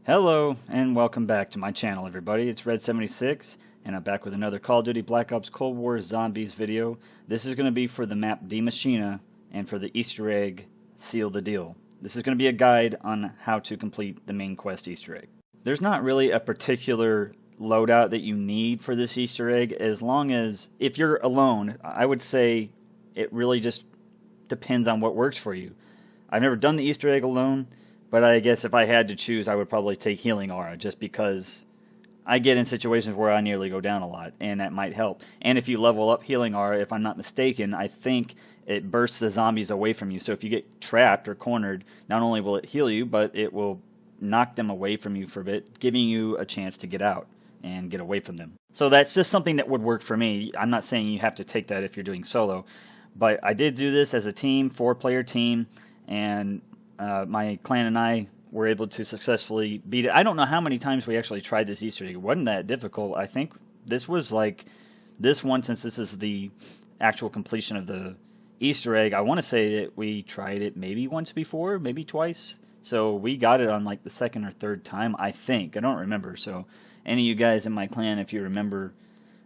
Hello and welcome back to my channel, everybody. It's Red76 and I'm back with another Call of Duty Black Ops Cold War Zombies video. This is going to be for the map Maschine and for the Easter egg Seal the Deal. This is going to be a guide on how to complete the main quest Easter egg. There's not really a particular loadout that you need for this Easter egg, as long as if you're alone. I would say it really just depends on what works for you. I've never done the Easter egg alone, but I guess if I had to choose, I would probably take Healing Aura, just because I get in situations where I nearly go down a lot, and that might help. And if you level up Healing Aura, if I'm not mistaken, I think it bursts the zombies away from you. So if you get trapped or cornered, not only will it heal you, but it will knock them away from you for a bit, giving you a chance to get out and get away from them. So that's just something that would work for me. I'm not saying you have to take that if you're doing solo, but I did do this as a team, 4-player team, and my clan and I were able to successfully beat it. I don't know how many times we actually tried this Easter egg. It wasn't that difficult. I think this was like this one, since this is the actual completion of the Easter egg. I want to say that we tried it maybe once before, maybe twice. So we got it on like the second or third time, I think. I don't remember. So any of you guys in my clan, if you remember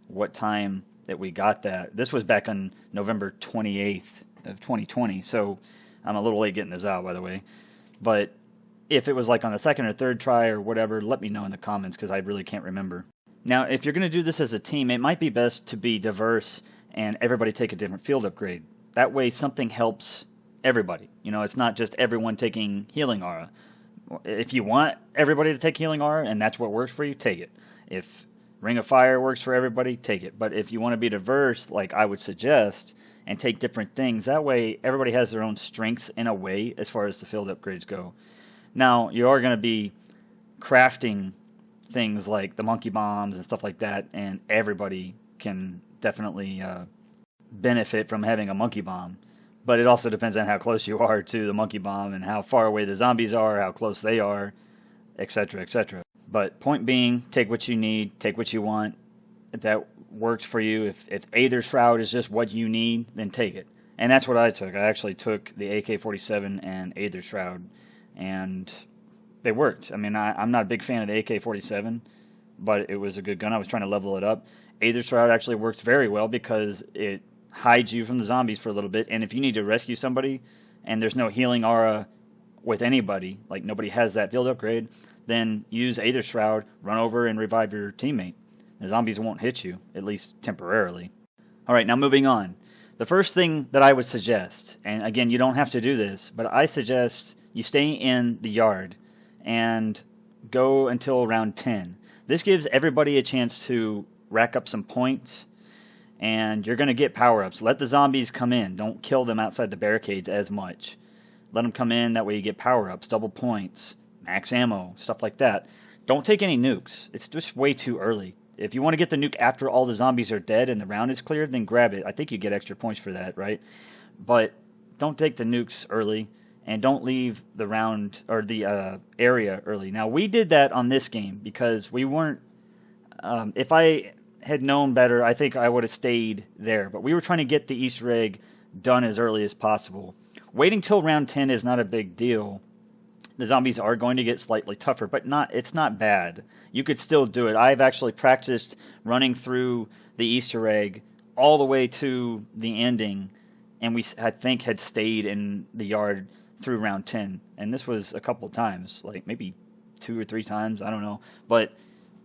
what time that we got that. This was back on November 28th of 2020. So I'm a little late getting this out, by the way. But if it was like on the second or third try or whatever, let me know in the comments, because I really can't remember. Now, if you're going to do this as a team, it might be best to be diverse and everybody take a different field upgrade. That way something helps everybody. You know, it's not just everyone taking Healing Aura. If you want everybody to take Healing Aura and that's what works for you, take it. If Ring of Fire works for everybody, take it. But if you want to be diverse, like I would suggest, and take different things, that way everybody has their own strengths in a way as far as the field upgrades go. Now, you are going to be crafting things like the monkey bombs and stuff like that, and everybody can definitely benefit from having a monkey bomb. But it also depends on how close you are to the monkey bomb and how far away the zombies are, how close they are, etc., etc. But point being, take what you need, take what you want. If that works for you, if Aether Shroud is just what you need, then take it. And that's what I took. I actually took the AK-47 and Aether Shroud, and they worked. I mean, I'm not a big fan of the AK-47, but it was a good gun. I was trying to level it up. Aether Shroud actually works very well because it hides you from the zombies for a little bit, and if you need to rescue somebody and there's no Healing Aura with anybody, like nobody has that field upgrade, then use Aether Shroud, run over and revive your teammate. The zombies won't hit you, at least temporarily. Alright, now moving on. The first thing that I would suggest, and again, you don't have to do this, but I suggest you stay in the yard and go until round 10. This gives everybody a chance to rack up some points, and you're going to get power-ups. Let the zombies come in. Don't kill them outside the barricades as much. Let them come in, that way you get power-ups, double points, max ammo, stuff like that. Don't take any nukes. It's just way too early. If you want to get the nuke after all the zombies are dead and the round is cleared, then grab it. I think you get extra points for that, right? But don't take the nukes early, and don't leave the round or the area early. Now, we did that on this game because we weren't... if I had known better, I think I would have stayed there. But we were trying to get the Easter egg done as early as possible. Waiting till round 10 is not a big deal. The zombies are going to get slightly tougher, but it's not bad. You could still do it. I've actually practiced running through the Easter egg all the way to the ending, and we, I think, had stayed in the yard through round 10. And this was a couple of times, like maybe 2 or 3 times, I don't know. But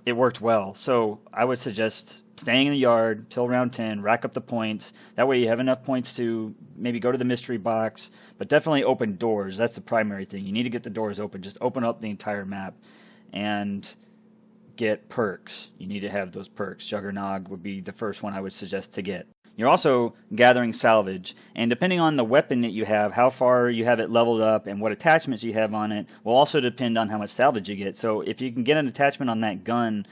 it worked well. So I would suggest staying in the yard till round 10, rack up the points. That way you have enough points to maybe go to the mystery box, but definitely open doors. That's the primary thing. You need to get the doors open. Just open up the entire map and get perks. You need to have those perks. Juggernog would be the first one I would suggest to get. You're also gathering salvage, and depending on the weapon that you have, how far you have it leveled up, and what attachments you have on it, will also depend on how much salvage you get. So if you can get an attachment on that gun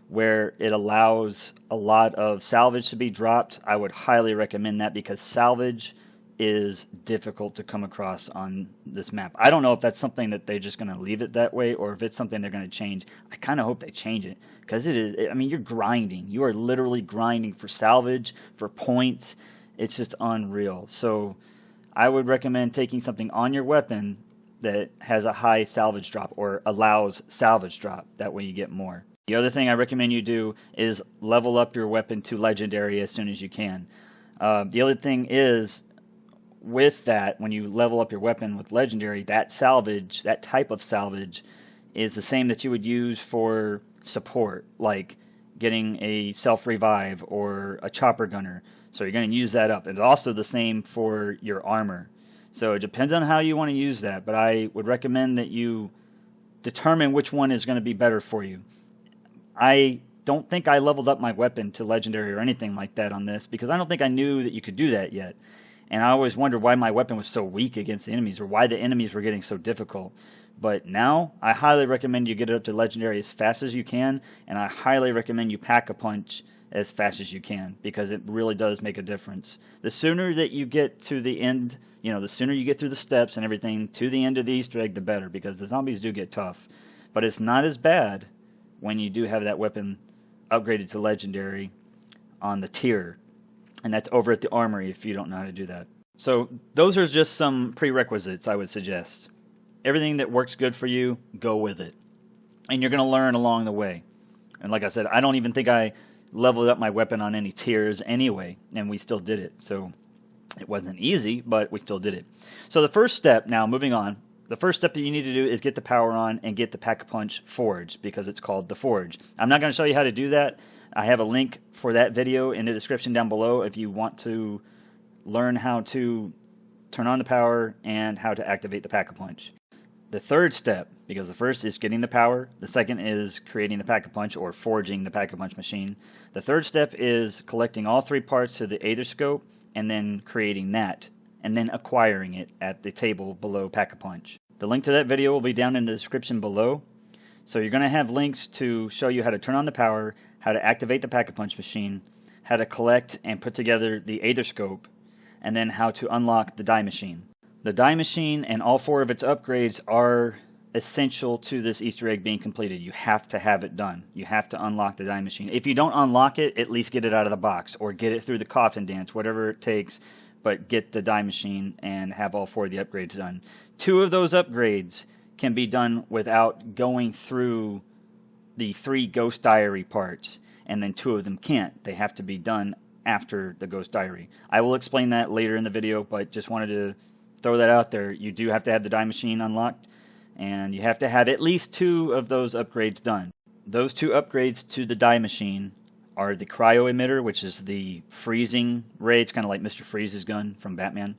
where it allows a lot of salvage to be dropped, I would highly recommend that, because salvage is difficult to come across on this map. I don't know if that's something that they're just going to leave it that way, or if it's something they're going to change. I kind of hope they change it, because it is, I mean, you're grinding. You are literally grinding for salvage, for points. It's just unreal. So I would recommend taking something on your weapon that has a high salvage drop or allows salvage drop. That way you get more. The other thing I recommend you do is level up your weapon to legendary as soon as you can. The other thing is, with that, when you level up your weapon with legendary, that salvage, that type of salvage, is the same that you would use for support, like getting a self-revive or a chopper gunner. So you're going to use that up. It's also the same for your armor. So it depends on how you want to use that, but I would recommend that you determine which one is going to be better for you. I don't think I leveled up my weapon to legendary or anything like that on this, because I don't think I knew that you could do that yet. And I always wondered why my weapon was so weak against the enemies, or why the enemies were getting so difficult. But now, I highly recommend you get it up to legendary as fast as you can, and I highly recommend you pack a punch as fast as you can, because it really does make a difference. The sooner that you get to the end, the sooner you get through the steps and everything to the end of the Easter egg, the better, because the zombies do get tough. But it's not as bad when you do have that weapon upgraded to legendary on the tier. And that's over at the Armory if you don't know how to do that. So those are just some prerequisites I would suggest. Everything that works good for you, go with it. And you're going to learn along the way. And like I said, I don't even think I leveled up my weapon on any tiers anyway, and we still did it. So it wasn't easy, but we still did it. So the first step, now moving on, the first step that you need to do is get the power on and get the Pack-a-Punch forged, because it's called the Forge. I'm not going to show you how to do that. I have a link for that video in the description down below if you want to learn how to turn on the power and how to activate the Pack-a-Punch. The third step, because the first is getting the power, the second is creating the Pack-a-Punch or forging the Pack-a-Punch machine. The third step is collecting all three parts to the Aetherscope and then creating that, and then acquiring it at the table below Pack-a-Punch. The link to that video will be down in the description below. So you're going to have links to show you how to turn on the power, how to activate the Pack-a-Punch machine, how to collect and put together the Aetherscope, and then how to unlock the Die Machine. The Die Machine and all four of its upgrades are essential to this Easter egg being completed. You have to have it done. You have to unlock the Die Machine. If you don't unlock it, at least get it out of the box, or get it through the coffin dance, whatever it takes, but get the Die Machine and have all four of the upgrades done. 2 of those upgrades can be done without going through the 3 Ghost Diary parts, and then 2 of them can't. They have to be done after the Ghost Diary. I will explain that later in the video, but just wanted to throw that out there. You do have to have the Die Machine unlocked, and you have to have at least 2 of those upgrades done. Those 2 upgrades to the Die Machine are the Cryo Emitter, which is the freezing ray. It's kind of like Mr. Freeze's gun from Batman.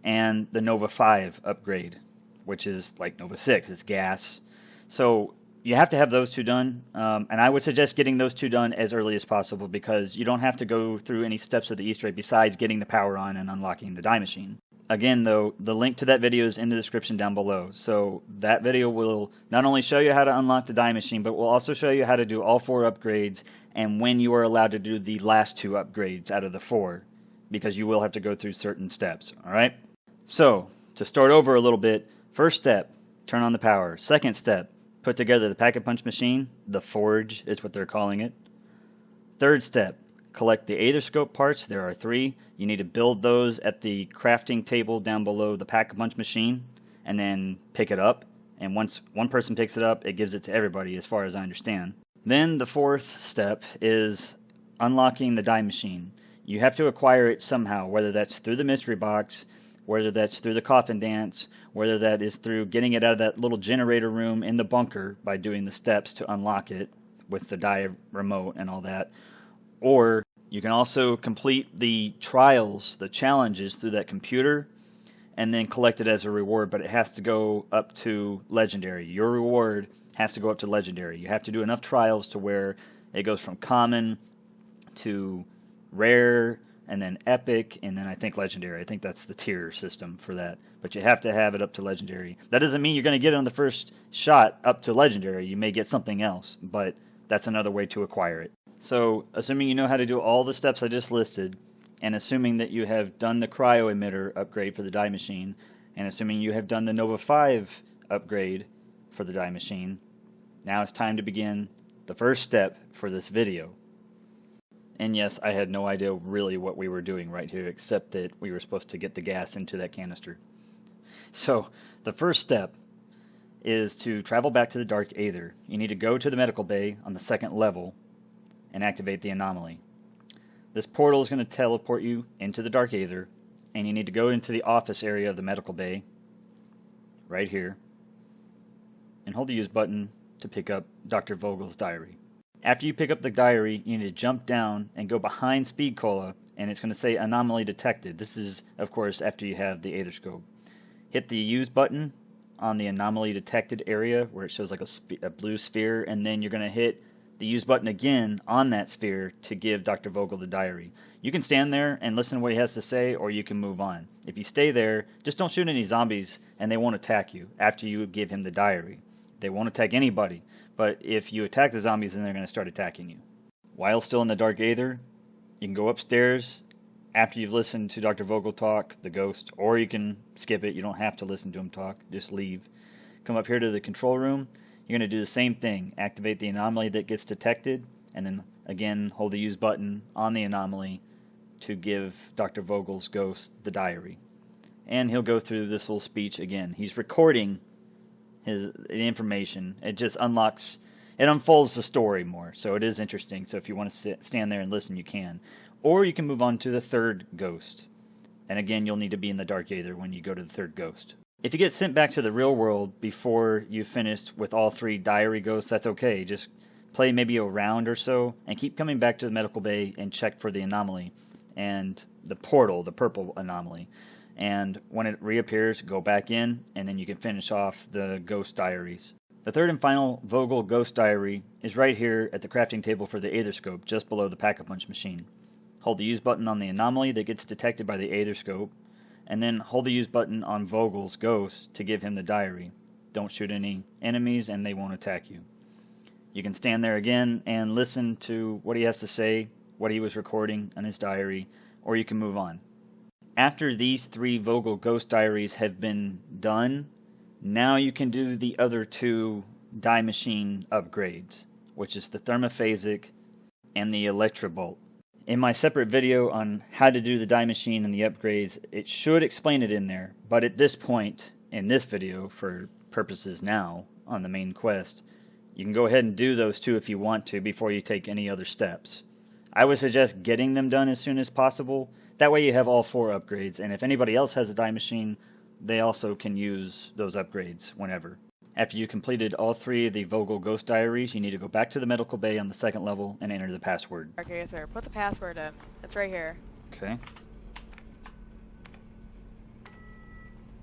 And the Nova 5 upgrade, which is like Nova 6. It's gas. So you have to have those 2 done. And I would suggest getting those 2 done as early as possible, because you don't have to go through any steps of the Easter egg besides getting the power on and unlocking the Die Machine. Again, though, the link to that video is in the description down below. So that video will not only show you how to unlock the Die Machine, but will also show you how to do all 4 upgrades and when you are allowed to do the last 2 upgrades out of the 4, because you will have to go through certain steps. All right? So, to start over a little bit, first step, turn on the power. Second step, put together the Pack-a-Punch machine. The Forge is what they're calling it. Third step, collect the Aetherscope parts. There are 3. You need to build those at the crafting table down below the Pack-a-Punch machine, and then pick it up. And once one person picks it up, it gives it to everybody, as far as I understand. Then the 4th step is unlocking the Die Machine. You have to acquire it somehow, whether that's through the mystery box, whether that's through the coffin dance, whether that is through getting it out of that little generator room in the bunker by doing the steps to unlock it with the Die remote and all that. Or you can also complete the trials, the challenges through that computer, and then collect it as a reward, but it has to go up to legendary. Your reward has to go up to legendary. You have to do enough trials to where it goes from common to rare, and then epic, and then I think legendary. I think that's the tier system for that. But you have to have it up to legendary. That doesn't mean you're going to get it on the first shot up to legendary. You may get something else, but that's another way to acquire it. So, assuming you know how to do all the steps I just listed, and assuming that you have done the Cryo Emitter upgrade for the Die Machine, and assuming you have done the Nova 5 upgrade for the Die Machine, now it's time to begin the first step for this video. And yes, I had no idea really what we were doing right here, except that we were supposed to get the gas into that canister. So the first step is to travel back to the Dark Aether. You need to go to the medical bay on the 2nd level and activate the anomaly. This portal is going to teleport you into the Dark Aether, and you need to go into the office area of the medical bay, right here, and hold the use button to pick up Dr. Vogel's diary. After you pick up the diary, you need to jump down and go behind Speed Cola, and it's going to say anomaly detected. This is, of course, after you have the Aetherscope. Hit the use button on the anomaly detected area where it shows like a blue sphere, and then you're going to hit the use button again on that sphere to give Dr. Vogel the diary. You can stand there and listen to what he has to say, or you can move on. If you stay there, just don't shoot any zombies, and they won't attack you after you give him the diary. They won't attack anybody, but if you attack the zombies, then they're going to start attacking you. While still in the Dark Aether, you can go upstairs after you've listened to Dr. Vogel talk, the ghost, or you can skip it. You don't have to listen to him talk. Just leave. Come up here to the control room. You're going to do the same thing. Activate the anomaly that gets detected, and then again hold the use button on the anomaly to give Dr. Vogel's ghost the diary. And he'll go through this little speech again. He's recording the information. It just unlocks, it unfolds the story more, so it is interesting. So if you want to stand there and listen, you can. Or you can move on to the 3rd ghost. And again, you'll need to be in the Dark Aether when you go to the 3rd ghost. If you get sent back to the real world before you've finished with all 3 diary ghosts, that's okay. Just play maybe a round or so and keep coming back to the medical bay and check for the anomaly and the portal, the purple anomaly. And when it reappears, go back in, and then you can finish off the ghost diaries. The 3rd and final Vogel ghost diary is right here at the crafting table for the Aetherscope, just below the Pack-a-Punch machine. Hold the use button on the anomaly that gets detected by the Aetherscope, and then hold the use button on Vogel's ghost to give him the diary. Don't shoot any enemies, and they won't attack you. You can stand there again and listen to what he has to say, what he was recording on his diary, or you can move on. After these 3 Vogel ghost diaries have been done, now you can do the other 2 Die Machine upgrades, which is the Thermophasic and the Electrobolt. In my separate video on how to do the Die Machine and the upgrades, it should explain it in there, but at this point, in this video, for purposes now, on the main quest, you can go ahead and do those 2 if you want to before you take any other steps. I would suggest getting them done as soon as possible. That way you have all 4 upgrades, and if anybody else has a Die Machine, they also can use those upgrades whenever. After you completed all 3 of the Vogel ghost diaries, you need to go back to the medical bay on the 2nd level and enter the password. Okay, sir. Put the password in. It's right here. Okay.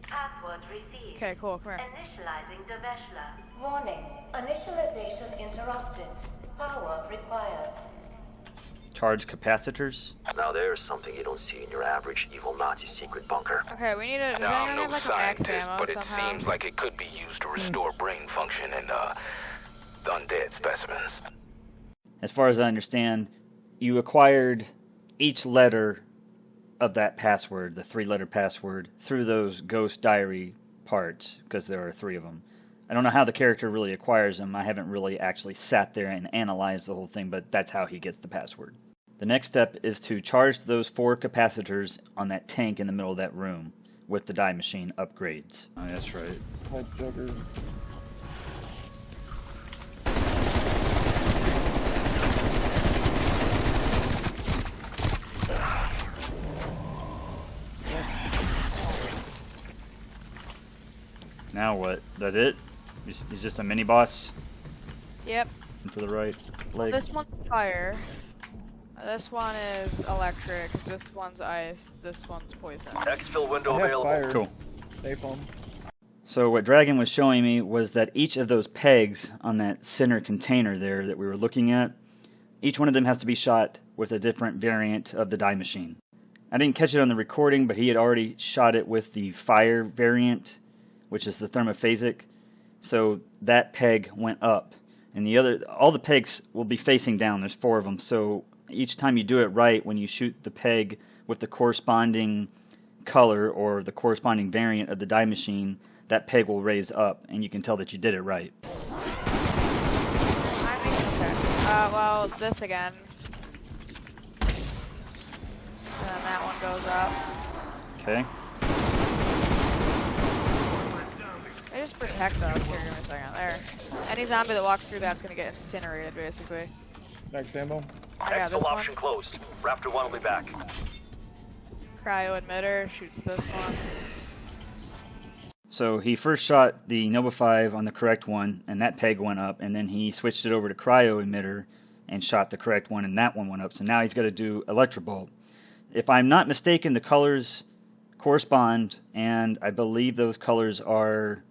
Password received. Okay, cool. Come here. Initializing Deveshla. Warning. Initialization interrupted. Power required. Charge capacitors. Now there's something you don't see in your average evil Nazi secret bunker. Okay, we need to. Does Now, anyone I'm no have like a max scientist, ammo but it somehow? seems like it could be used to restore brain function in, undead specimens. As far as I understand, you acquired each letter of that password, the 3-letter password, through those ghost diary parts, because there are 3 of them. I don't know how the character really acquires them. I haven't really actually sat there and analyzed the whole thing, but that's how he gets the password. The next step is to charge those 4 capacitors on that tank in the middle of that room with the Die Machine upgrades. Oh, that's right. Now what? That's it? He's just a mini boss? Yep. For the right leg. This one's fire. This one is electric. This one's ice. This one's poison. Exfil window available. Cool. Napalm. So what Dragon was showing me was that each of those pegs on that center container there that we were looking at, each one of them has to be shot with a different variant of the Die Machine. I didn't catch it on the recording, but he had already shot it with the fire variant, which is the thermophasic. So that peg went up. And all the pegs will be facing down. There's 4 of them. So each time you do it right, when you shoot the peg with the corresponding color or the corresponding variant of the Die Machine, that peg will raise up, and you can tell that you did it right. Well, this again. And then that one goes up. Okay. They just protect us. Here, give me a second. There. Any zombie that walks through that's gonna get incinerated, basically. Max ammo. Yeah, this Exfil one. option closed. Raptor 1 will be back. Cryo emitter shoots this one. So he first shot the Nova 5 on the correct one, and that peg went up, and then he switched it over to cryo emitter and shot the correct one, and that one went up. So now he's got to do electrobolt. If I'm not mistaken, the colors correspond, and I believe those colors are,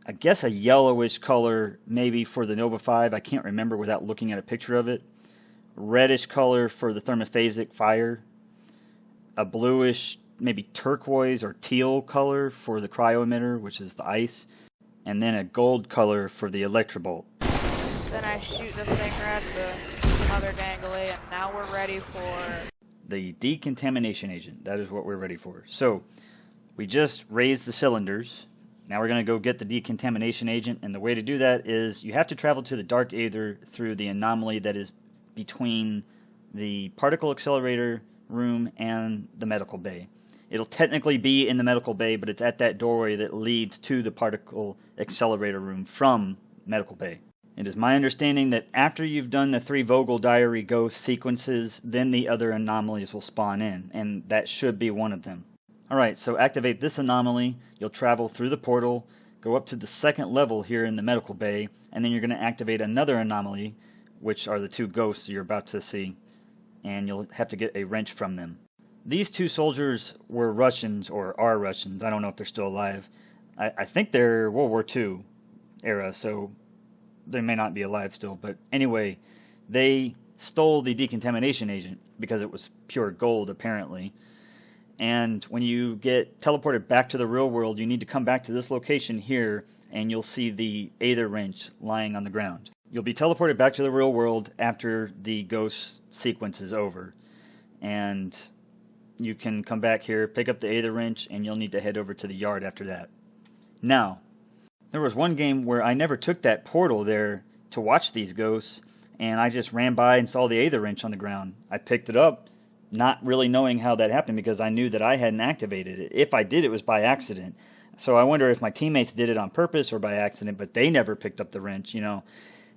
I guess, a yellowish color maybe for the Nova 5. I can't remember without looking at a picture of it. Reddish color for the thermophasic fire. A bluish, maybe turquoise or teal color for the cryo emitter, which is the ice. And then a gold color for the electrobolt. Then I shoot the thing red, the other dangly, and now we're ready for the decontamination agent. That is what we're ready for. So we just raised the cylinders. Now we're going to go get the decontamination agent, and the way to do that is you have to travel to the dark Aether through the anomaly that is between the particle accelerator room and the medical bay. It'll technically be in the medical bay, but it's at that doorway that leads to the particle accelerator room from medical bay. It is my understanding that after you've done the 3 Vogel diary ghost sequences, then the other anomalies will spawn in, and that should be one of them. Alright, so activate this anomaly, you'll travel through the portal, go up to the 2nd level here in the medical bay, and then you're going to activate another anomaly, which are the 2 ghosts you're about to see, and you'll have to get a wrench from them. These 2 soldiers were Russians, or are Russians. I don't know if they're still alive. I think they're World War II era, so they may not be alive still. But anyway, they stole the decontamination agent because it was pure gold, apparently. And when you get teleported back to the real world, you need to come back to this location here, and you'll see the Aether wrench lying on the ground. You'll be teleported back to the real world after the ghost sequence is over. And you can come back here, pick up the Aether wrench, and you'll need to head over to the yard after that. Now, there was one game where I never took that portal there to watch these ghosts, and I just ran by and saw the Aether wrench on the ground. I picked it up, not really knowing how that happened because I knew that I hadn't activated it. If I did, it was by accident. So I wonder if my teammates did it on purpose or by accident, but they never picked up the wrench, you know.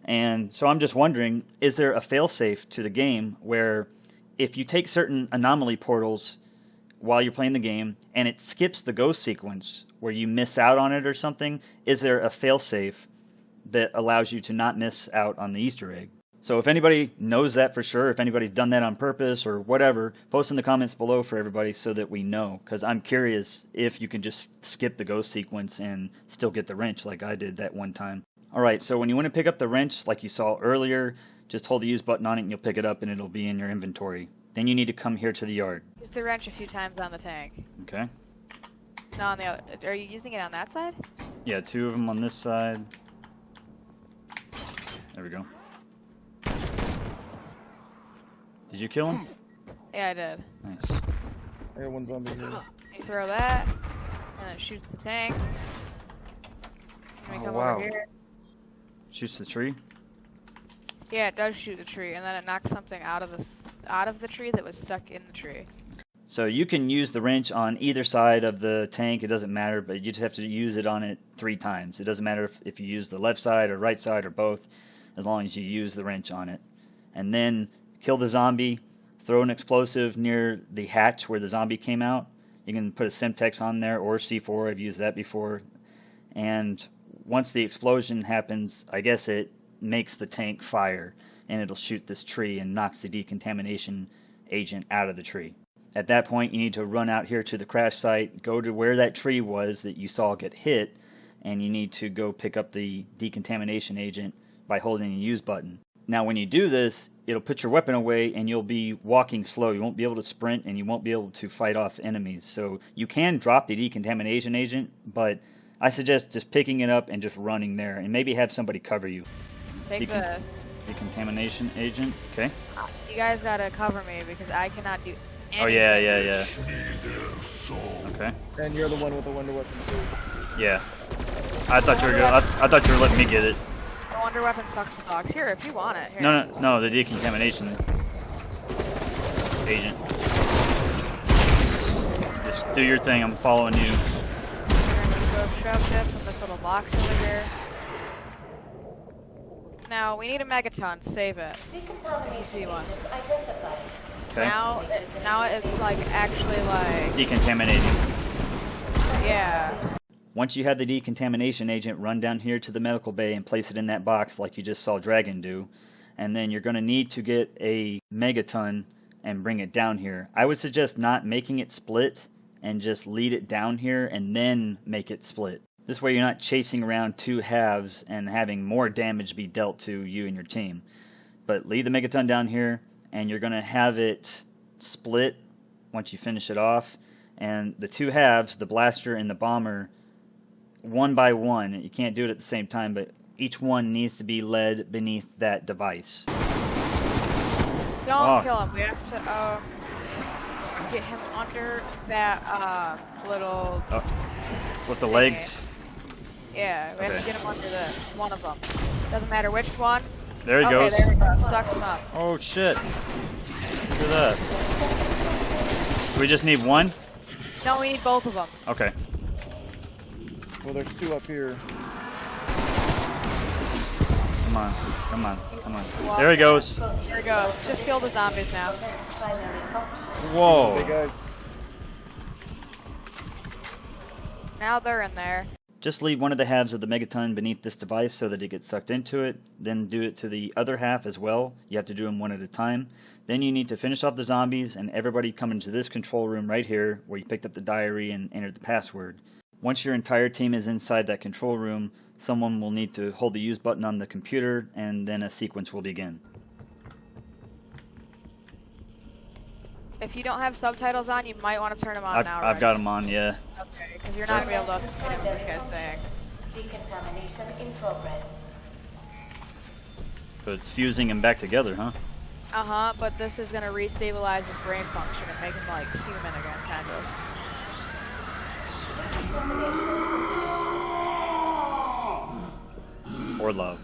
And so I'm just wondering, is there a failsafe to the game where if you take certain anomaly portals while you're playing the game and it skips the ghost sequence where you miss out on it or something, is there a failsafe that allows you to not miss out on the Easter egg? So if anybody knows that for sure, if anybody's done that on purpose or whatever, post in the comments below for everybody so that we know. Because I'm curious if you can just skip the ghost sequence and still get the wrench like I did that one time. Alright, so when you want to pick up the wrench like you saw earlier, just hold the use button on it and you'll pick it up and it'll be in your inventory. Then you need to come here to the yard. use the wrench a few times on the tank. Okay. No, on the other. Are you using it on that side? Yeah, 2 of them on this side. There we go. Did you kill him? Yeah, I did. Nice. I got 1 zombie here. You throw that, and then shoot the tank. Let me come over here. Shoots the tree? Yeah, it does shoot the tree, and then it knocks something out of the tree that was stuck in the tree. So you can use the wrench on either side of the tank, it doesn't matter, but you just have to use it on it 3 times. It doesn't matter if you use the left side or right side or both, as long as you use the wrench on it. And then kill the zombie, throw an explosive near the hatch where the zombie came out. You can put a Semtex on there or C4, I've used that before. And once the explosion happens, I guess it makes the tank fire, and it'll shoot this tree and knocks the decontamination agent out of the tree. At that point, you need to run out here to the crash site, go to where that tree was that you saw get hit, and you need to go pick up the decontamination agent by holding the use button. Now, when you do this, it'll put your weapon away, and you'll be walking slow. You won't be able to sprint, and you won't be able to fight off enemies. So you can drop the decontamination agent, but I suggest just picking it up and just running there, and maybe have somebody cover you. Take the... Decontamination agent, okay. You guys gotta cover me because I cannot do anything. Oh yeah. Okay. And you're the one with the wonder weapon too. Yeah. I thought you were gonna, I thought you were letting me get it. The wonder weapon sucks for dogs. Here, if you want it. Here. No, the decontamination agent. Just do your thing, I'm following you. also shoved it from this little box over here. Now, we need a Megaton. Save it. Decontamination See one. agent identified. Okay. Now it's like actually like Decontaminating. yeah. Once you have the decontamination agent, run down here to the medical bay and place it in that box like you just saw Dragon do. And then you're going to need to get a Megaton and bring it down here. I would suggest not making it split and just lead it down here and then make it split. This way you're not chasing around two halves and having more damage be dealt to you and your team. But lead the Megaton down here and you're going to have it split once you finish it off. And the two halves, the blaster and the bomber, one by one, you can't do it at the same time, but each one needs to be led beneath that device. Don't kill him. We have to get him under that little. With the legs. Yeah, we have to get him under this. One of them. Doesn't matter which one. There he goes. Okay, there we go. Sucks him up. Oh shit! Look at that. Do we just need one? No, we need both of them. Okay. Well, there's two up here. Come on, come on, come on. Well, There he goes. There he goes. Just kill the zombies now. Hey Whoa. guys, Now they're in there. Just leave one of the halves of the Megaton beneath this device so that it gets sucked into it. Then do it to the other half as well. You have to do them one at a time. Then you need to finish off the zombies and everybody come into this control room right here where you picked up the diary and entered the password. Once your entire team is inside that control room, someone will need to hold the use button on the computer and then a sequence will begin. If you don't have subtitles on, you might want to turn them on now. I've got them on, yeah. Okay, because you're not going to be able to understand what this guy's saying. Decontamination in progress. So it's fusing them back together, huh? Uh-huh, but this is going to restabilize his brain function and make him, like, human again, kind of. Orlov.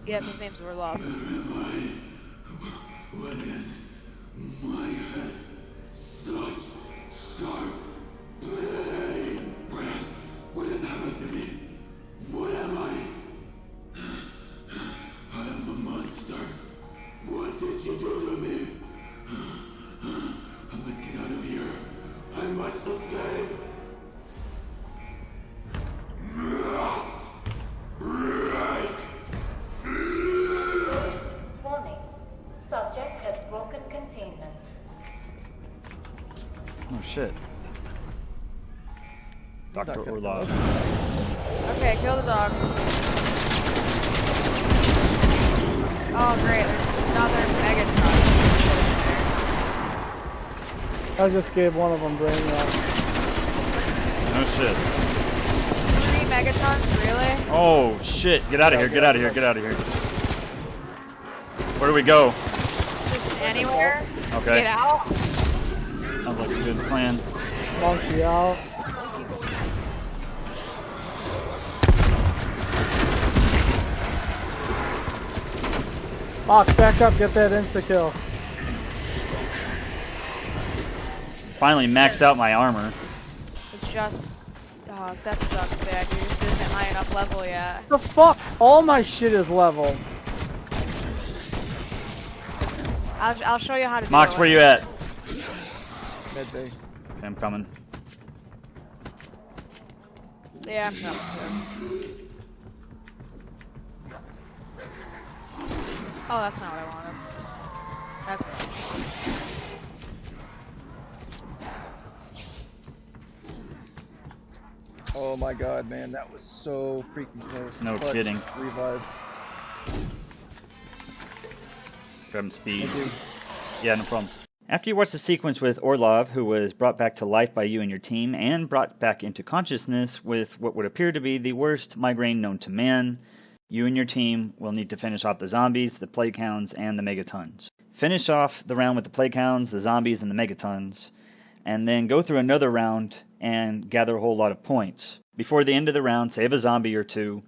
Yep, his name's Orlov. What has happened to me? What am I? I am a monster. What did you do to me? I must get out of here. I must escape. Warning. Subject has broken containment. Oh shit. Dr. Orlov. Okay, kill the dogs. Oh, great. There's another Megaton. I just gave one of them brain rot. No shit. 3 Megatons, really? Oh shit. Get out of here, get out of here, get out of here. Where do we go? Just anywhere? Okay. Get out? Sounds like a good plan. Monkey out. Fox, back up, get that insta-kill. Finally maxed out my armor. It just... Oh, that sucks, Dad. You just isn't high enough level yet. The fuck? All my shit is level. I'll show you how to do Mox, it. where you at? Med bay. Okay, I'm coming. Yeah, I'm coming too. Oh, that's not what I wanted. That's what I wanted. Oh my god, man, that was so freaking close. No Clutch kidding. Revive. Grab him speed. Thank you. Yeah, no problem. After you watch the sequence with Orlov, who was brought back to life by you and your team, and brought back into consciousness with what would appear to be the worst migraine known to man, you and your team will need to finish off the zombies, the plague hounds, and the megatons. Finish off the round with the plague hounds, the zombies, and the megatons, and then go through another round and gather a whole lot of points. Before the end of the round, save a zombie or two,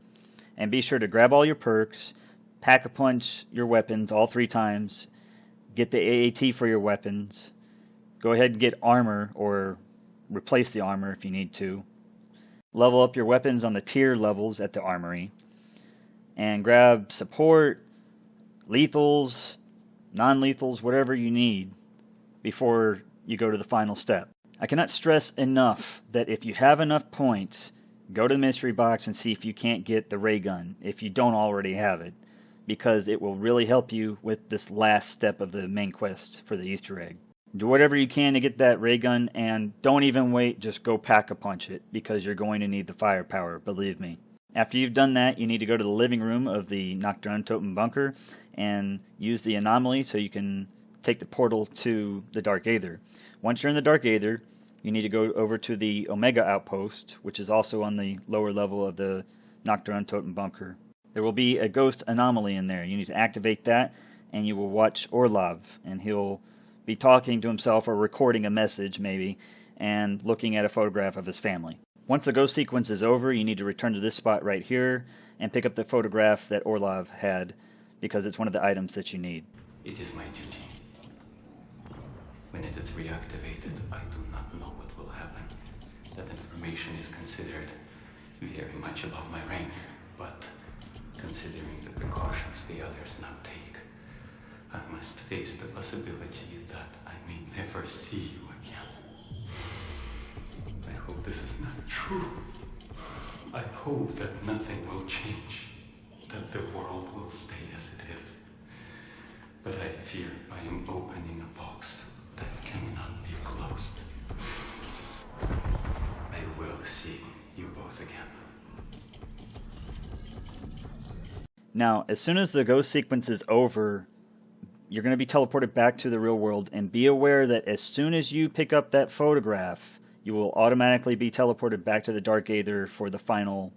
and be sure to grab all your perks, pack-a-punch your weapons all 3 times, get the AAT for your weapons, go ahead and get armor or replace the armor if you need to, Level up your weapons on the tier levels at the Armory. And grab support, lethals, non-lethals, whatever you need before you go to the final step. I cannot stress enough that if you have enough points, go to the mystery box and see if you can't get the ray gun if you don't already have it, because it will really help you with this last step of the main quest for the Easter egg. Do whatever you can to get that ray gun, and don't even wait, just go pack-a-punch it, because you're going to need the firepower, believe me. After you've done that, you need to go to the living room of the Nocturne bunker and use the anomaly so you can take the portal to the Dark Aether. Once you're in the Dark Aether, you need to go over to the Omega outpost, which is also on the lower level of the Nocturne bunker. There will be a ghost anomaly in there. You need to activate that, and you will watch Orlov, and he'll be talking to himself or recording a message, maybe, and looking at a photograph of his family. Once the ghost sequence is over, you need to return to this spot right here and pick up the photograph that Orlov had, because it's one of the items that you need. It is my duty. When it is reactivated, I do not know what will happen. That information is considered very much above my rank, but considering the precautions the others now take, I must face the possibility that I may never see you again. I hope this is not true. I hope that nothing will change, that the world will stay as it is. But I fear I am opening a box that cannot be closed. I will see you both again. Now, as soon as the ghost sequence is over, you're going to be teleported back to the real world, and be aware that as soon as you pick up that photograph, you will automatically be teleported back to the Dark Aether for the final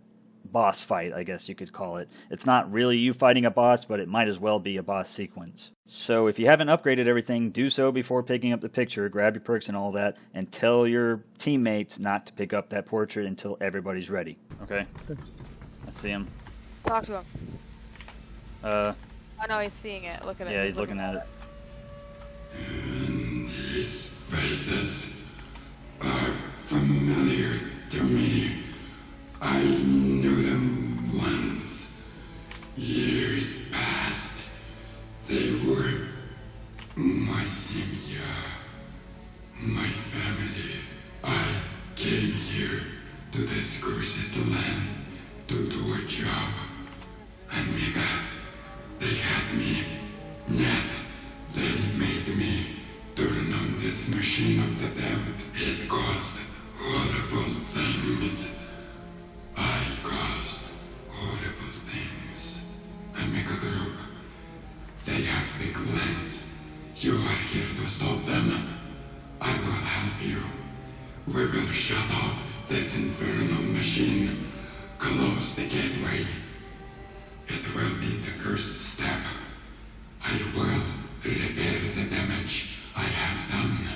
boss fight, I guess you could call it. It's not really you fighting a boss, but it might as well be a boss sequence. So if you haven't upgraded everything, do so before picking up the picture, grab your perks and all that, and tell your teammates not to pick up that portrait until everybody's ready. Okay? I see him. Talk to him. Oh no, he's seeing it. Look at it. Yeah, he's looking at it. And these faces are familiar to me. I knew them once. Years past. They were my savior, my family. I came here to this cursed land to do a job. Amiga, they had me. Yet they made me turn on this machine of the damned. It caused horrible things. I caused horrible things. Amiga group, they have big plans. You are here to stop them. I will help you. We will shut off this infernal machine. Close the gateway. It will be the first step. I will repair the damage I have done.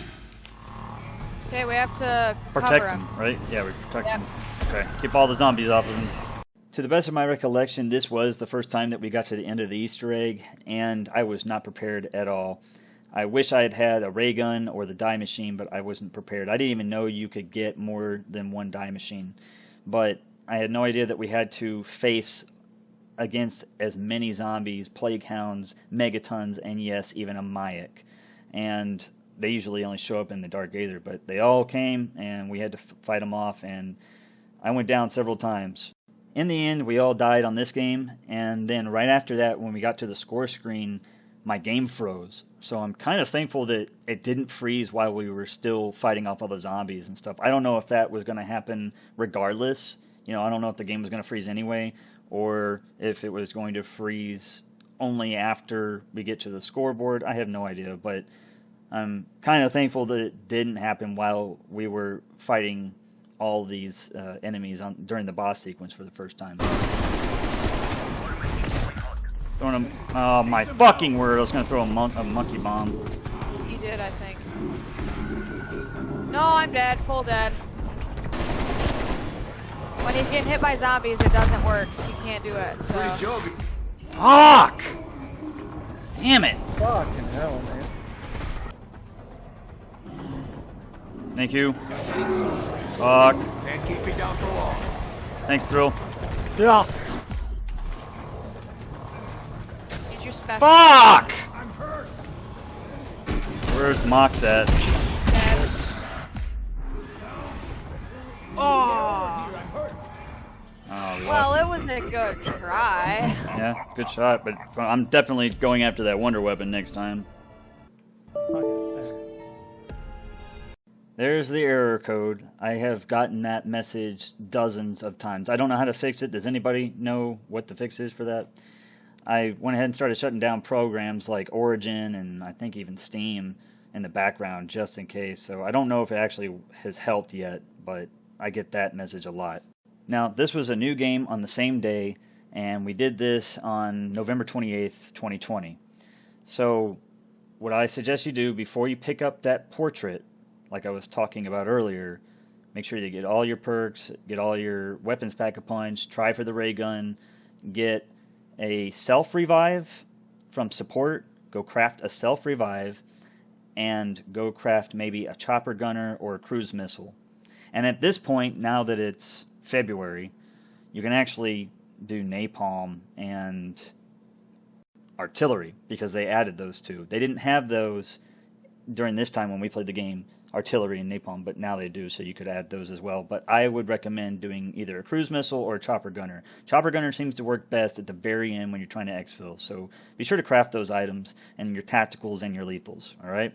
Okay, we have to Protect cover him, him. right? Yeah, we protect him. Okay, keep all the zombies off of him. To the best of my recollection, this was the first time that we got to the end of the Easter egg, and I was not prepared at all. I wish I had had a ray gun or the die machine, but I wasn't prepared. I didn't even know you could get more than one die machine. But I had no idea that we had to face against as many zombies, plague hounds, megatons, and yes, even a Mayak. And they usually only show up in the Dark Aether, but they all came, and we had to fight them off, and I went down several times. In the end, we all died on this game, and then right after that, when we got to the score screen, my game froze. So I'm kind of thankful that it didn't freeze while we were still fighting off all the zombies and stuff. I don't know if that was going to happen regardless. You know, I don't know if the game was going to freeze anyway, or if it was going to freeze only after we get to the scoreboard. I have no idea, but I'm kind of thankful that it didn't happen while we were fighting all these enemies during the boss sequence for the first time. Throwing them. Oh my fucking word! I was gonna throw a monkey bomb. You did, I think. No, I'm dead. Full dead. When he's getting hit by zombies, it doesn't work. He can't do it. So. Fuck! Damn it! Fucking hell, man. Thank you. Fuck. Can't keep me down for long. Thanks, Thrill. Yeah. Need your special. Fuck! Where's Mox at? Dead. Oh. Oh, Well, it was a good try. yeah, good shot, but I'm definitely going after that wonder weapon next time. There's the error code. I have gotten that message dozens of times. I don't know how to fix it. Does anybody know what the fix is for that? I went ahead and started shutting down programs like Origin and I think even Steam in the background just in case. So I don't know if it actually has helped yet, but I get that message a lot. Now, this was a new game on the same day, and we did this on November 28th, 2020. So what I suggest you do before you pick up that portrait, like I was talking about earlier, make sure you get all your perks, get all your weapons pack-a-punch, try for the ray gun, get a self-revive from support, go craft a self-revive, and go craft maybe a chopper gunner or a cruise missile. And at this point, now that it's February, you can actually do napalm and artillery because they added those two. They didn't have those during this time when we played the game, artillery and napalm, but now they do, so you could add those as well. But I would recommend doing either a cruise missile or a chopper gunner. Chopper gunner seems to work best at the very end when you're trying to exfil, so be sure to craft those items and your tacticals and your lethals, alright?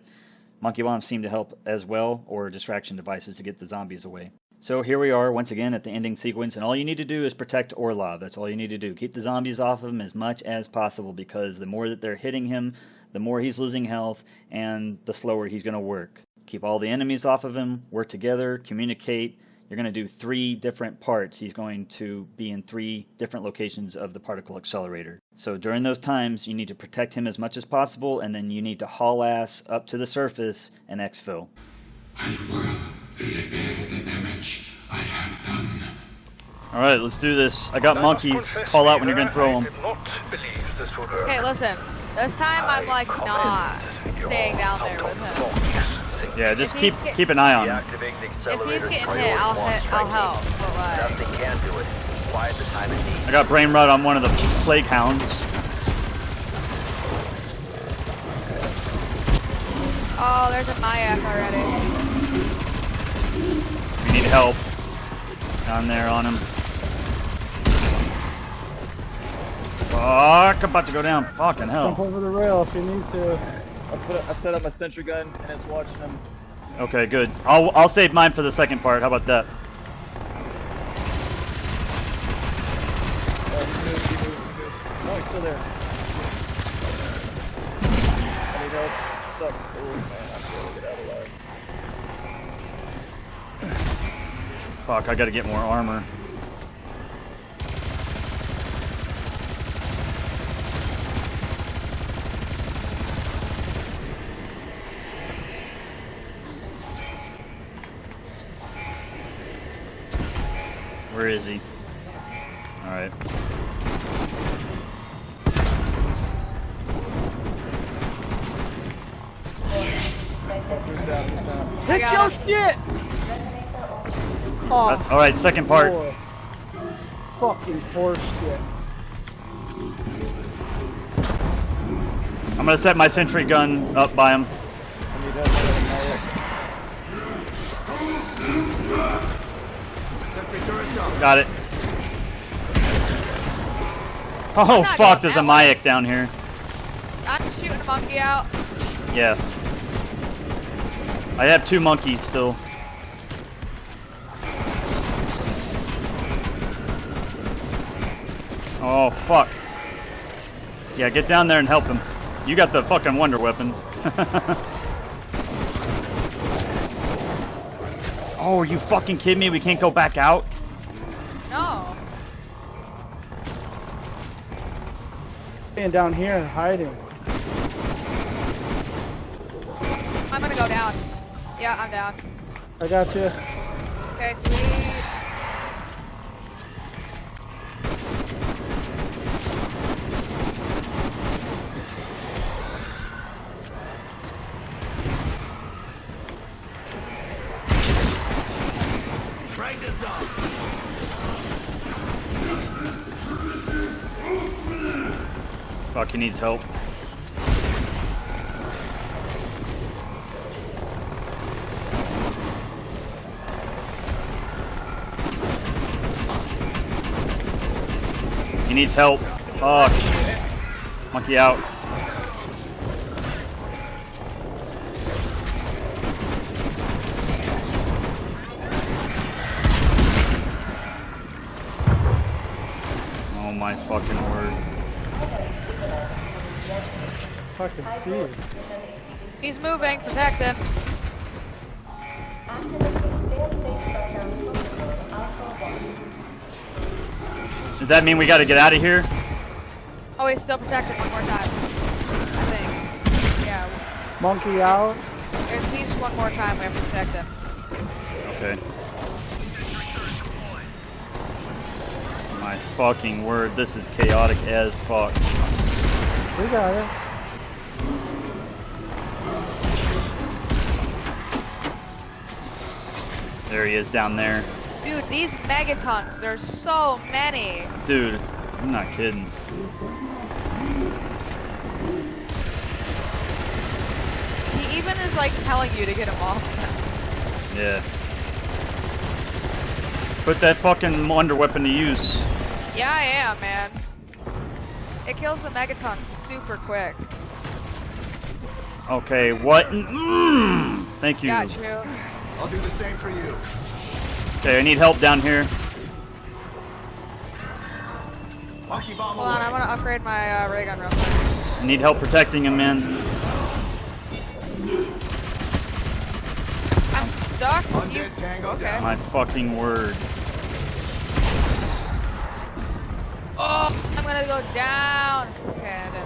Monkey bombs seem to help as well, or distraction devices to get the zombies away. So here we are once again at the ending sequence, and all you need to do is protect Orlov. That's all you need to do. Keep the zombies off of him as much as possible, because the more that they're hitting him, the more he's losing health, and the slower he's going to work. Keep all the enemies off of him, work together, communicate. You're going to do 3 different parts. He's going to be in 3 different locations of the particle accelerator. So during those times, you need to protect him as much as possible, and then you need to haul ass up to the surface and exfil. I will repair the damage I have done. Alright, let's do this. I got monkeys. Call out when you're going to throw them. Okay, listen. This time I'm like not staying down there with him. Yeah, just keep an eye on him. If he's getting hit, I'll help. But like, Nothing can do it. Quiet the time it needs. I got brain rot on one of the plague hounds. oh, there's a Mayak already. We need help down there on him. Fuck, I'm about to go down. Fucking hell. Jump over the rail if you need to. I set up my sentry gun and it's watching him. Okay, good. I'll save mine for the second part. How about that? He moved. No, he's still there. I need help. It's stuck. Oh man, I'm gonna get out alive. Fuck, I gotta get more armor. Where is he? Alright. Hit your shit! Oh, Alright, second part. boy. Fucking horse shit. I'm gonna set my sentry gun up by him. I need help. Got it. Oh fuck, there's a Mayak down here. I'm shooting a monkey out. Yeah. I have 2 monkeys still. Oh fuck. Yeah, get down there and help him. You got the fucking wonder weapon. Oh, are you fucking kidding me? We can't go back out? No. Being down here and hiding. I'm gonna go down. Yeah, I'm down. I got you. Okay, sweet. Fuck, he needs help. He needs help. Fuck. Monkey out. Oh my fucking word. Fucking see. He's moving. Protect him. Does that mean we gotta get out of here? Oh, he's still protected one more time. I think. Yeah. Monkey out. At least one more time we have to protect him. Okay. My fucking word, this is chaotic as fuck. We got it. There he is down there. Dude, these Megatons, there's so many. Dude, I'm not kidding. He even is like telling you to get him off. Yeah. Put that fucking wonder weapon to use. Yeah, I am, man. It kills the Megaton super quick. Okay, what? Thank you. Got you. I'll do the same for you. Okay, I need help down here. Monkey bomb Hold on, away. I'm gonna upgrade my ray gun real quick. I need help protecting him, man. I'm stuck. You... Undead tango Okay. down. My fucking word. Oh, I'm gonna go down. Okay, I did it.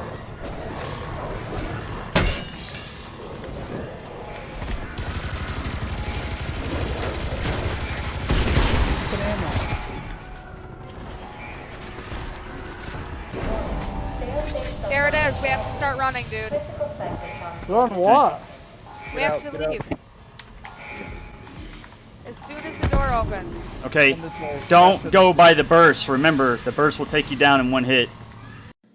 There it is. We have to start running, dude. Run what? We have to leave. As soon as the door opens. Okay, don't go by the burst. Remember, the burst will take you down in one hit.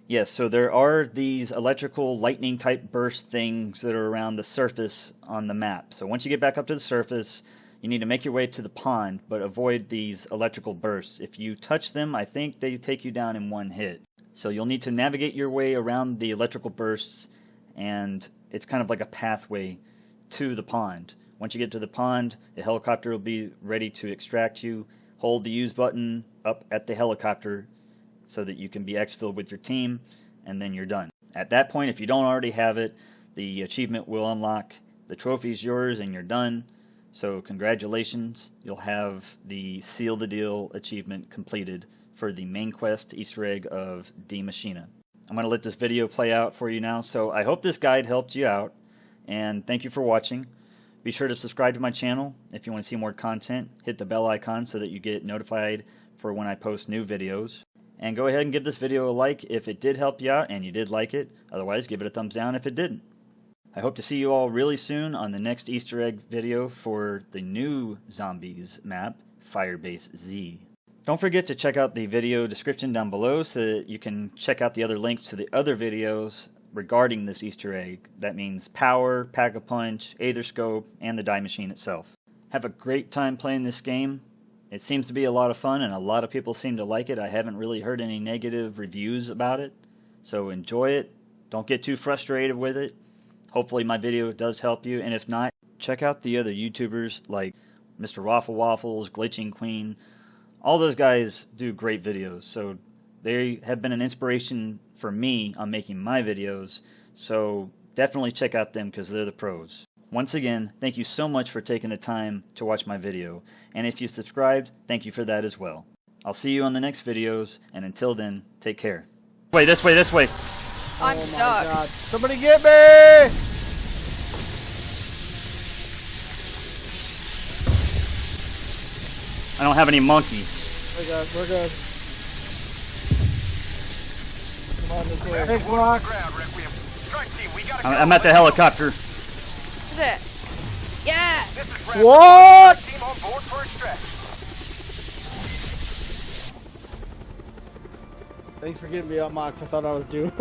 Yes, so there are these electrical lightning type burst things that are around the surface on the map. So once you get back up to the surface, you need to make your way to the pond, but avoid these electrical bursts. If you touch them, I think they take you down in one hit. So you'll need to navigate your way around the electrical bursts, and it's kind of like a pathway to the pond. Once you get to the pond, the helicopter will be ready to extract you. Hold the use button up at the helicopter so that you can be exfilled with your team, and then you're done. At that point, if you don't already have it, the achievement will unlock. The trophy's yours, and you're done. So congratulations, you'll have the Seal the Deal achievement completed for the main quest Easter egg of D.I.E. Maschine. I'm going to let this video play out for you now, so I hope this guide helped you out, and thank you for watching. Be sure to subscribe to my channel if you want to see more content. Hit the bell icon so that you get notified for when I post new videos. And go ahead and give this video a like if it did help you out and you did like it. Otherwise, give it a thumbs down if it didn't. I hope to see you all really soon on the next Easter egg video for the new Zombies map, Firebase Z. Don't forget to check out the video description down below so that you can check out the other links to the other videos regarding this Easter egg. That means Power, Pack-a-Punch, Aetherscope, and the Die Machine itself. Have a great time playing this game. It seems to be a lot of fun and a lot of people seem to like it. I haven't really heard any negative reviews about it. So enjoy it. Don't get too frustrated with it. Hopefully my video does help you, and if not, check out the other YouTubers like Mr. Waffle Waffles, Glitching Queen. All those guys do great videos, so they have been an inspiration for me on making my videos, so definitely check out them because they're the pros. Once again, thank you so much for taking the time to watch my video, and if you subscribed, thank you for that as well. I'll see you on the next videos, and until then, take care. Wait, this way, this way! I'm stuck. God. Somebody get me! I don't have any monkeys. We're good, we're good. Come on this way. Thanks, Max. I'm at the helicopter. Is it? Yes! What? Team on board for extraction. Thanks for getting me up, Mox. I thought I was doomed.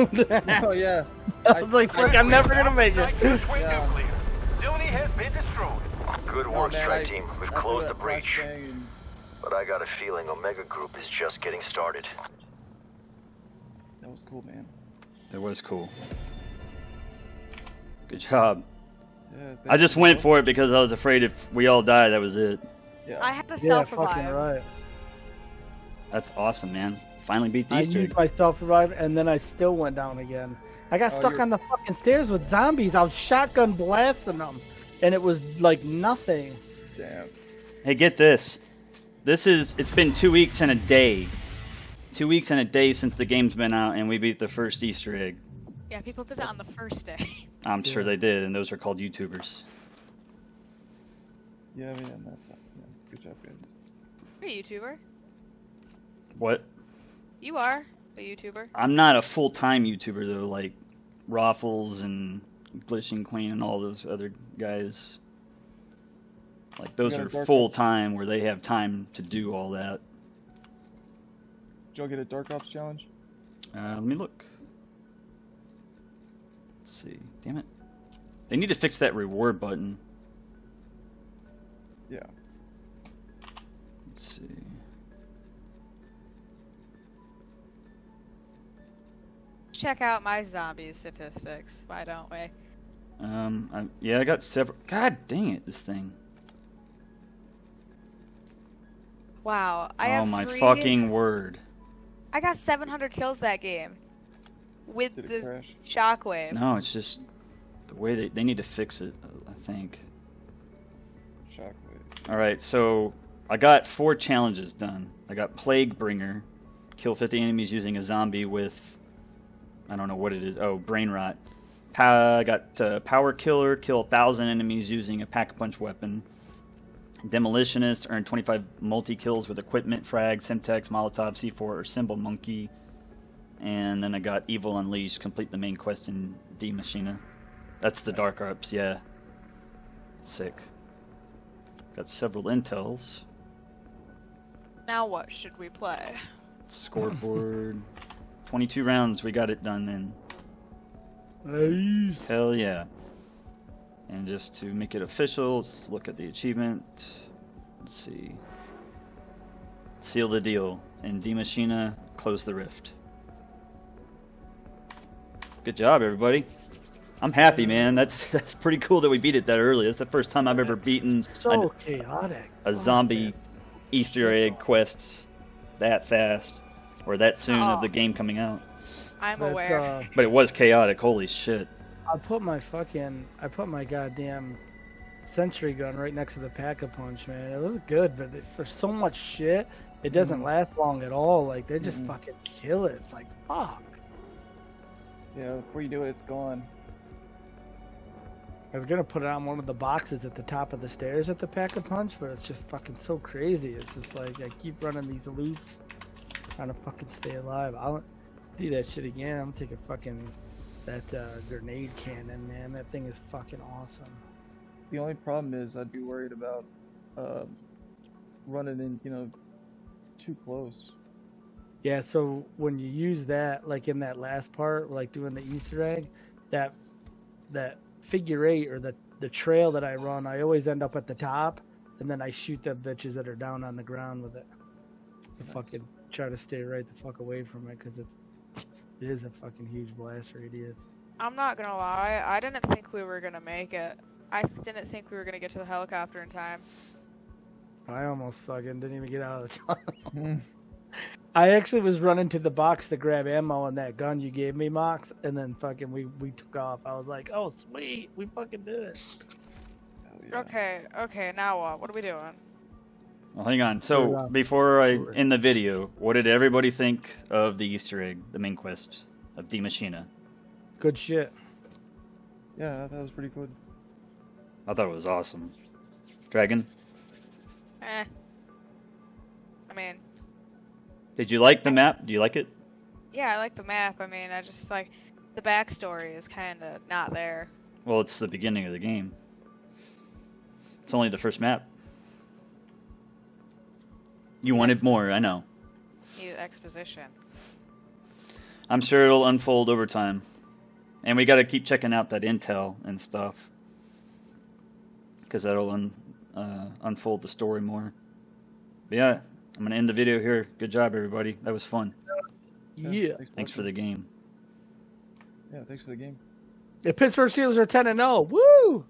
Oh yeah. I was like, fuck, I'm never gonna make it. Yeah. Zuni has been destroyed. Good Oh, work, man, strike team. We've after closed the that breach. flashbang and- But I got a feeling Omega Group is just getting started. That was cool, man. It was cool. Good job. Yeah, I just went for it because I was afraid if we all die, that was it. Yeah. I had to Yeah, self-revive. fucking right. That's awesome, man. Finally beat the I Easter egg. used my self-revive, and then I still went down again. I got stuck on the fucking stairs with zombies. I was shotgun blasting them, and it was like nothing. Damn. Hey, get this. It's been 2 weeks and a day. 2 weeks and a day since the game's been out, and we beat the first Easter egg. Yeah, people did it on the first day. I'm sure they did, and those are called YouTubers. Yeah, man, that's yeah. Good job, guys. You're a YouTuber. What? You are a YouTuber. I'm not a full-time YouTuber, though, like Raffles and Glitching Queen and all those other guys. Like, those are full-time, where they have time to do all that. Did y'all get a Dark Ops challenge? Let me look. Let's see. Damn it. They need to fix that reward button. Yeah. Let's see. Check out my zombie statistics. Why don't we? Yeah, I got several. God dang it, this thing. Wow, I have my 3... fucking word. I got 700 kills that game. With Did it the crash? shockwave. No, it's just the way they need to fix it, I think. Shockwave. Alright, so I got 4 challenges done. I got Plague Bringer, kill 50 enemies using a zombie with, I don't know what it is, brain rot. I got Power Killer, kill 1,000 enemies using a Pack-a-Punch weapon. Demolitionist, earn 25 multi-kills with equipment, frag, Semtex, Molotov, C4, or Symbol Monkey. And then I got Evil Unleashed, complete the main quest in D Maschine. That's the Dark Ops, yeah. Sick. Got several intels. Now what should we play? Scoreboard. 22 rounds, we got it done in. Nice. Hell yeah. And just to make it official, let's look at the achievement. Let's see. Seal the deal. In D Maschine, close the rift. Good job, everybody. I'm happy, man. That's pretty cool that we beat it that early. That's the first time I've ever beaten So chaotic. a zombie Easter egg quest that fast or that soon of the game coming out. I'm aware. But it was chaotic. Holy shit. I put my goddamn sentry gun right next to the Pack-a-Punch, man. It was good, but for so much shit, it doesn't last long at all. Like, they just fucking kill it. It's like, fuck. Yeah, before you do it, it's gone. I was gonna put it on one of the boxes at the top of the stairs at the Pack-a-Punch, but it's just fucking so crazy. It's just like, I keep running these loops trying to fucking stay alive. I'll do that shit again. I'm taking fucking that grenade cannon, man. That thing is fucking awesome. The only problem is I'd be worried about running in, too close. Yeah, so when you use that, like in that last part, like doing the Easter egg, that figure 8 or the trail that I run, I always end up at the top, and then I shoot them bitches that are down on the ground with it. To fucking try to stay right the fuck away from it, because it is a fucking huge blast radius. I'm not gonna lie, I didn't think we were gonna make it. I didn't think we were gonna get to the helicopter in time. I almost fucking didn't even get out of the tunnel. I actually was running to the box to grab ammo on that gun you gave me, Mox, and then fucking we took off. I was like, oh sweet, we fucking did it. Okay, now what? What are we doing? Well, hang on. So, before I end the video, what did everybody think of the Easter egg, the main quest of D Maschine? Good shit. Yeah, that was pretty good. I thought it was awesome. Dragon? I mean... Did you like the map? Do you like it? Yeah, I like the map. I mean, I just like... The backstory is kind of not there. Well, it's the beginning of the game. It's only the first map. You wanted more, I know. Need exposition. I'm sure it'll unfold over time. And we got to keep checking out that intel and stuff. Because that'll unfold the story more. But yeah, I'm going to end the video here. Good job, everybody. That was fun. Yeah. Thanks for the game. Yeah, thanks for the game. The Pittsburgh Steelers are 10-0. Woo!